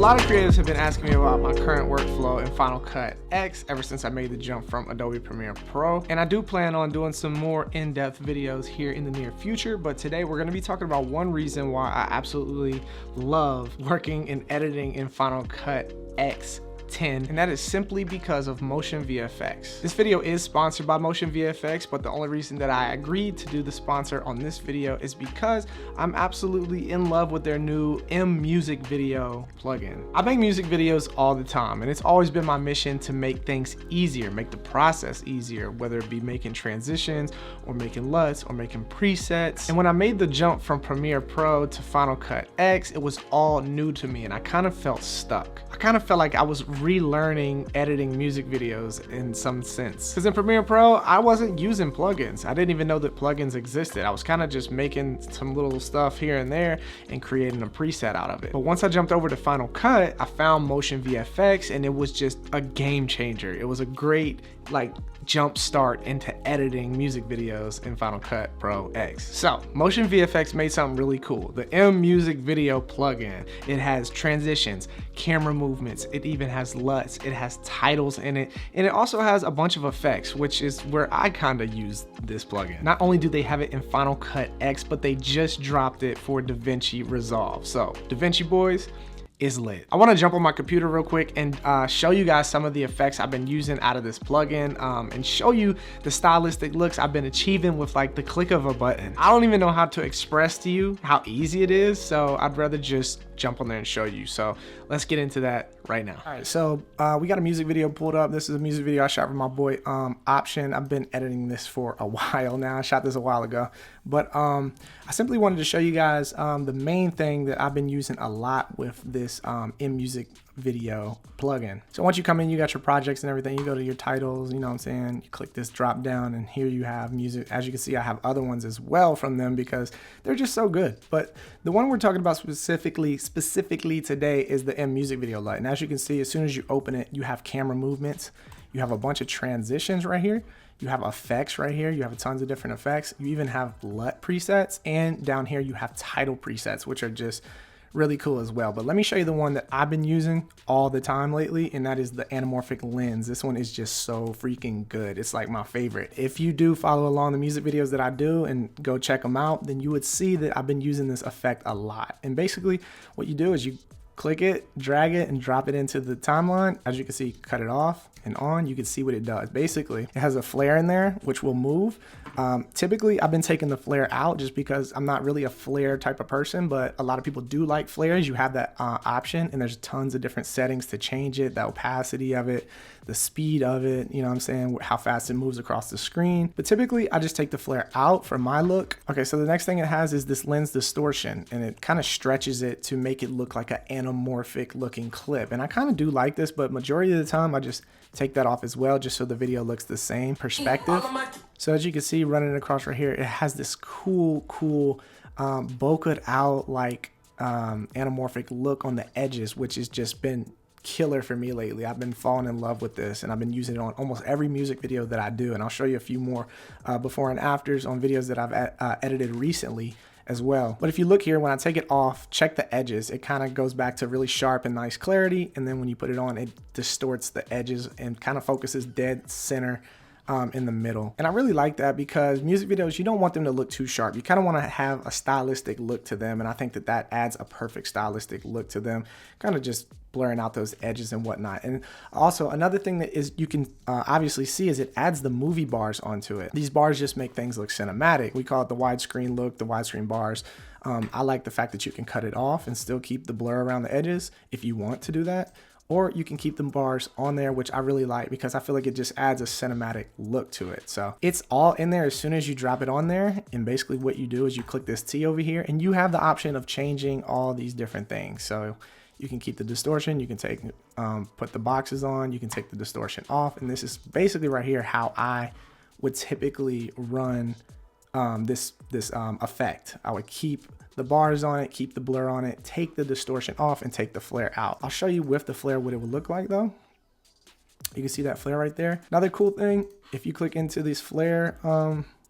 lot of creators have been asking me about my current workflow in Final Cut X ever since I made the jump from Adobe Premiere Pro. And I do plan on doing some more in-depth videos here in the near future, but today we're gonna be talking about one reason why I absolutely love working and editing in Final Cut X 10, and that is simply because of MotionVFX. This video is sponsored by MotionVFX, but the only reason that I agreed to do the sponsor on this video is because I'm absolutely in love with their new mMusicVideo plugin. I make music videos all the time, and it's always been my mission to make things easier, make the process easier, whether it be making transitions or making LUTs or making presets. And when I made the jump from Premiere Pro to Final Cut X, it was all new to me, and I kind of felt stuck. I kind of felt like I was relearning editing music videos in some sense. Because in Premiere Pro, I wasn't using plugins. I didn't even know that plugins existed. I was kind of just making some little stuff here and there and creating a preset out of it. But once I jumped over to Final Cut, I found MotionVFX, and it was just a game changer. It was a great jump start into editing music videos in Final Cut Pro X. So MotionVFX made something really cool. The mMusicVideo plugin. It has transitions, camera movements, it even has LUTs, it has titles in it, and it also has a bunch of effects, which is where I kind of use this plugin. Not only do they have it in Final Cut X, but they just dropped it for DaVinci Resolve. So DaVinci boys, is lit. I want to jump on my computer real quick and show you guys some of the effects I've been using out of this plugin, and show you the stylistic looks I've been achieving with the click of a button. I don't even know how to express to you how easy it is, so I'd rather just jump on there and show you. So let's get into that right now. All right, so we got a music video pulled up. This is a music video I shot for my boy Option. I've been editing this for a while now. I shot this a while ago, but I simply wanted to show you guys the main thing that I've been using a lot with this mMusicVideo plugin. So once you come in, you got your projects and everything, you go to your titles, you know what I'm saying, you click this drop down, and here you have music. As you can see, I have other ones as well from them because they're just so good. But the one we're talking about specifically today is the mMusicVideo LUT. And as you can see, as soon as you open it, you have camera movements, you have a bunch of transitions right here, you have effects right here, you have tons of different effects, you even have LUT presets, and down here you have title presets, which are just really cool as well. But let me show you the one that I've been using all the time lately, and that is the Anamorphic Lens. This one is just so freaking good. It's like my favorite. If you do follow along the music videos that I do and go check them out, then you would see that I've been using this effect a lot. And basically what you do is you click it, drag it, and drop it into the timeline. As you can see, cut it off and on, you can see what it does. Basically, it has a flare in there, which will move. Typically, I've been taking the flare out just because I'm not really a flare type of person, but a lot of people do like flares. You have that option, and there's tons of different settings to change it, the opacity of it, the speed of it, you know what I'm saying, how fast it moves across the screen. But typically, I just take the flare out for my look. Okay, so the next thing it has is this lens distortion, and it kind of stretches it to make it look like an anamorphic looking clip. And I kind of do like this, but majority of the time, I just take that off as well, just so the video looks the same perspective. So as you can see running across right here, it has this cool bokeh out anamorphic look on the edges, which has just been killer for me lately. I've been falling in love with this, and I've been using it on almost every music video that I do. And I'll show you a few more before and afters on videos that I've edited recently as well. But if you look here, when I take it off, check the edges, it kind of goes back to really sharp and nice clarity. And then when you put it on, it distorts the edges and kind of focuses dead center in the middle. And I really like that because music videos, you don't want them to look too sharp. You kind of want to have a stylistic look to them. And I think that that adds a perfect stylistic look to them, kind of just blurring out those edges and whatnot. And also another thing that is you can obviously see is it adds the movie bars onto it. These bars just make things look cinematic. We call it the widescreen look, the widescreen bars. I like the fact that you can cut it off and still keep the blur around the edges if you want to do that. Or you can keep the bars on there, which I really like because I feel like it just adds a cinematic look to it. So it's all in there as soon as you drop it on there. And basically what you do is you click this T over here, and you have the option of changing all these different things. So you can keep the distortion, you can take, put the boxes on, you can take the distortion off. And this is basically right here how I would typically run this effect. I would keep the bars on it, keep the blur on it, take the distortion off, and take the flare out. I'll show you with the flare what it would look like though. You can see that flare right there. Another cool thing, if you click into this flare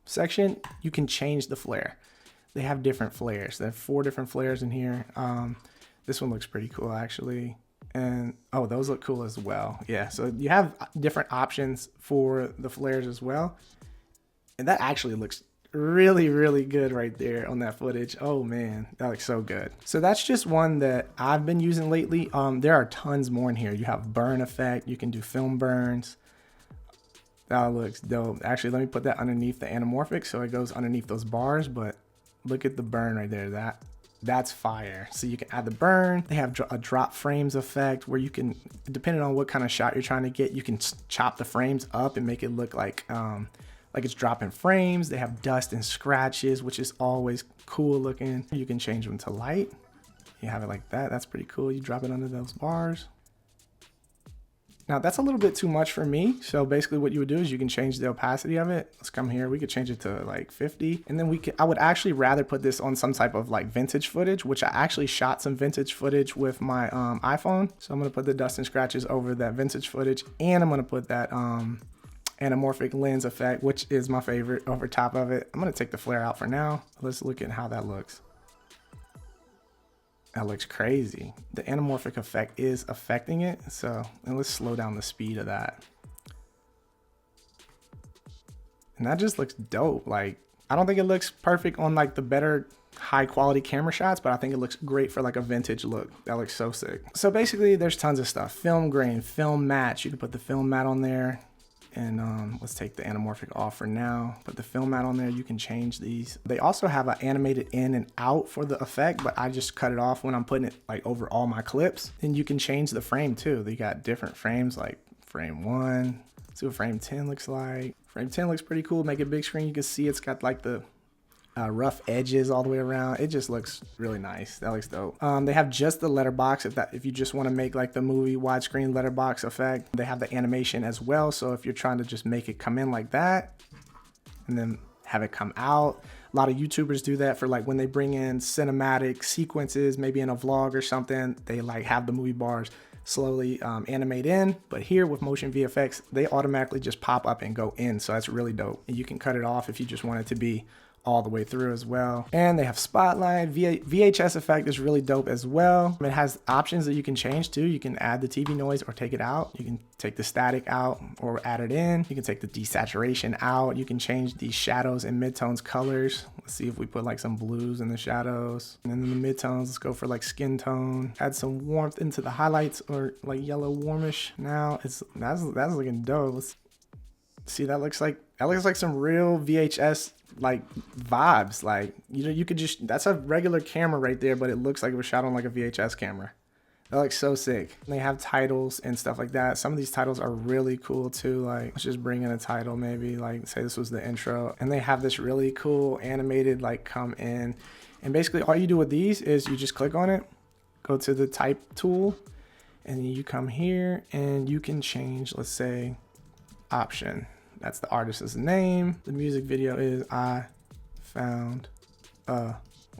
section, you can change the flare. They have different flares. They have 4 different flares in here. This one looks pretty cool actually. And oh, those look cool as well. Yeah, so you have different options for the flares as well. And that actually looks really, really good right there on that footage. Oh man, that looks so good. So that's just one that I've been using lately. There are tons more in here. You have burn effect, you can do film burns. That looks dope. Actually, let me put that underneath the anamorphic so it goes underneath those bars, but look at the burn right there. That's fire. So you can add the burn. They have a drop frames effect where you can, depending on what kind of shot you're trying to get, you can chop the frames up and make it look like it's dropping frames. They have dust and scratches, which is always cool looking. You can change them to light. You have it like that. That's pretty cool. You drop it under those bars. Now that's a little bit too much for me. So basically what you would do is you can change the opacity of it. Let's come here. We could change it to like 50. And then I would actually rather put this on some type of like vintage footage, which I actually shot some vintage footage with my iPhone. So I'm going to put the dust and scratches over that vintage footage. And I'm going to put that anamorphic lens effect, which is my favorite, over top of it. I'm going to take the flare out for now. Let's look at how that looks. That looks crazy. The anamorphic effect is affecting it. So, and let's slow down the speed of that. And that just looks dope. Like, I don't think it looks perfect on like the better high quality camera shots, but I think it looks great for like a vintage look. That looks so sick. So basically there's tons of stuff. Film grain, film match. You can put the film mat on there. And let's take the anamorphic off for now. Put the film mat on there. You can change these. They also have an animated in and out for the effect, but I just cut it off when I'm putting it like over all my clips. And you can change the frame too. They got different frames, like frame 1. Let's see what frame 10 looks like. Frame 10 looks pretty cool. Make it big screen. You can see it's got like the rough edges all the way around. It just looks really nice. That looks dope. They have just the letterbox if you just want to make like the movie widescreen letterbox effect. They have the animation as well. So if you're trying to just make it come in like that and then have it come out. A lot of YouTubers do that for like when they bring in cinematic sequences, maybe in a vlog or something, they like have the movie bars slowly animate in. But here with MotionVFX, they automatically just pop up and go in. So that's really dope. And you can cut it off if you just want it to be all the way through as well. And they have spotlight. VHS effect is really dope as well. It has options that you can change too. You can add the TV noise or take it out. You can take the static out or add it in. You can take the desaturation out. You can change the shadows and midtones colors. Let's see if we put like some blues in the shadows. And then in the midtones, let's go for like skin tone. Add some warmth into the highlights or like yellow warmish. Now that's looking dope. Let's see, that looks like some real VHS like vibes. Like, you know, you could just, that's a regular camera right there, but it looks like it was shot on like a VHS camera. That looks so sick. They have titles and stuff like that. Some of these titles are really cool too. Like, let's just bring in a title, maybe like say this was the intro, and they have this really cool animated like come in, and basically all you do with these is you just click on it, go to the type tool, and then you come here and you can change, let's say option. That's the artist's name. The music video is I Found a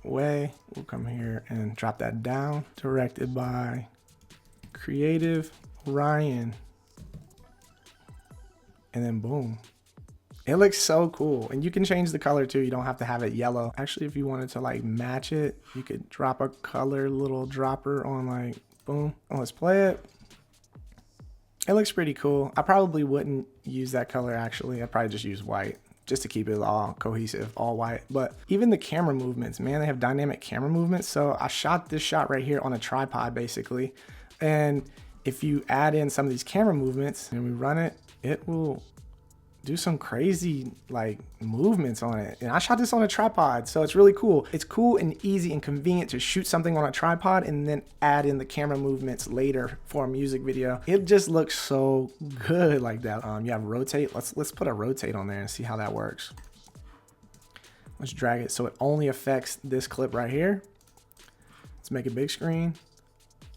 Way. We'll come here and drop that down. Directed by Creative Ryan. And then boom. It looks so cool. And you can change the color too. You don't have to have it yellow. Actually, if you wanted to like match it, you could drop a color little dropper on like boom. Oh, let's play it. It looks pretty cool. I probably wouldn't use that color actually. I'd probably just use white just to keep it all cohesive, all white. But even the camera movements, man, they have dynamic camera movements. So I shot this shot right here on a tripod basically. And if you add in some of these camera movements and we run it, it will do some crazy like movements on it. And I shot this on a tripod, so it's really cool. It's cool and easy and convenient to shoot something on a tripod and then add in the camera movements later for a music video. It just looks so good like that. You have rotate. Let's put a rotate on there and see how that works. Let's drag it so it only affects this clip right here. Let's make it big screen.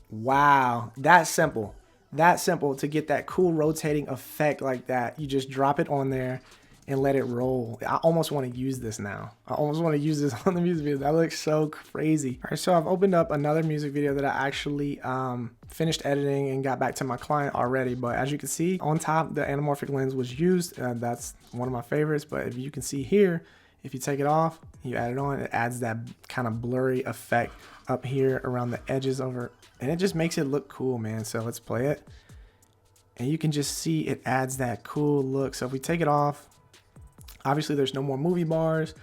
Wow, that's simple. That simple to get that cool rotating effect like that. You just drop it on there and let it roll. I almost want to use this now. I almost want to use this on the music video. That looks so crazy. All right, so I've opened up another music video that I actually finished editing and got back to my client already. But as you can see on top, the anamorphic lens was used. That's one of my favorites. But if you can see here, If you take it off, you add it on, it adds that kind of blurry effect up here around the edges over, and it just makes it look cool, man. So let's play it. And you can just see it adds that cool look. So if we take it off, obviously there's no more movie bars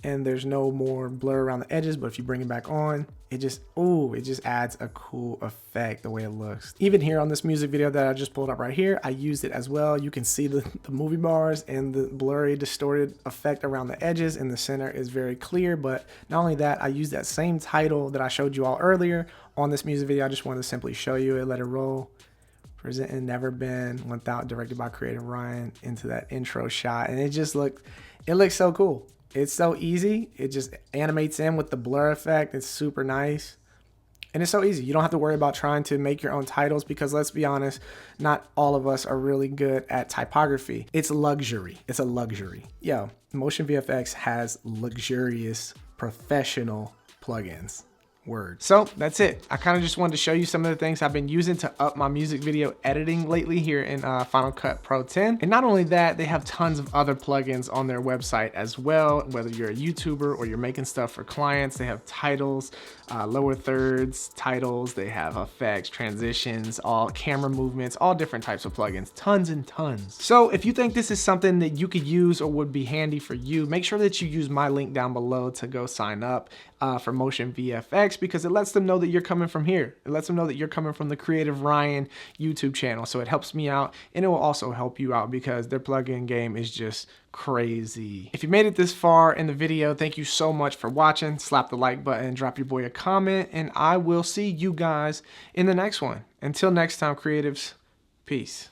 and there's no more blur around the edges, but if you bring it back on, it just adds a cool effect the way it looks. Even here on this music video that I just pulled up right here, I used it as well. You can see the movie bars and the blurry distorted effect around the edges, and the center is very clear. But not only that, I used that same title that I showed you all earlier on this music video. I just wanted to simply show you it, let it roll. Presenting Never Been Without, directed by Creative Ryan, into that intro shot, and it looks so cool. It's so easy. It just animates in with the blur effect. It's super nice. And it's so easy. You don't have to worry about trying to make your own titles, because let's be honest, not all of us are really good at typography. It's luxury. It's a luxury. Yo, MotionVFX has luxurious professional plugins. Word. So that's it. I kind of just wanted to show you some of the things I've been using to up my music video editing lately here in Final Cut Pro 10. And not only that, they have tons of other plugins on their website as well. Whether you're a YouTuber or you're making stuff for clients, they have titles, lower thirds, titles, they have effects, transitions, all camera movements, all different types of plugins, tons and tons. So if you think this is something that you could use or would be handy for you, make sure that you use my link down below to go sign up for MotionVFX, because it lets them know that you're coming from here. It lets them know that you're coming from the Creative Ryan YouTube channel. So it helps me out, and it will also help you out because their plugin game is just crazy. If you made it this far in the video, thank you so much for watching. Slap the like button, drop your boy a comment, and I will see you guys in the next one. Until next time, creatives, peace.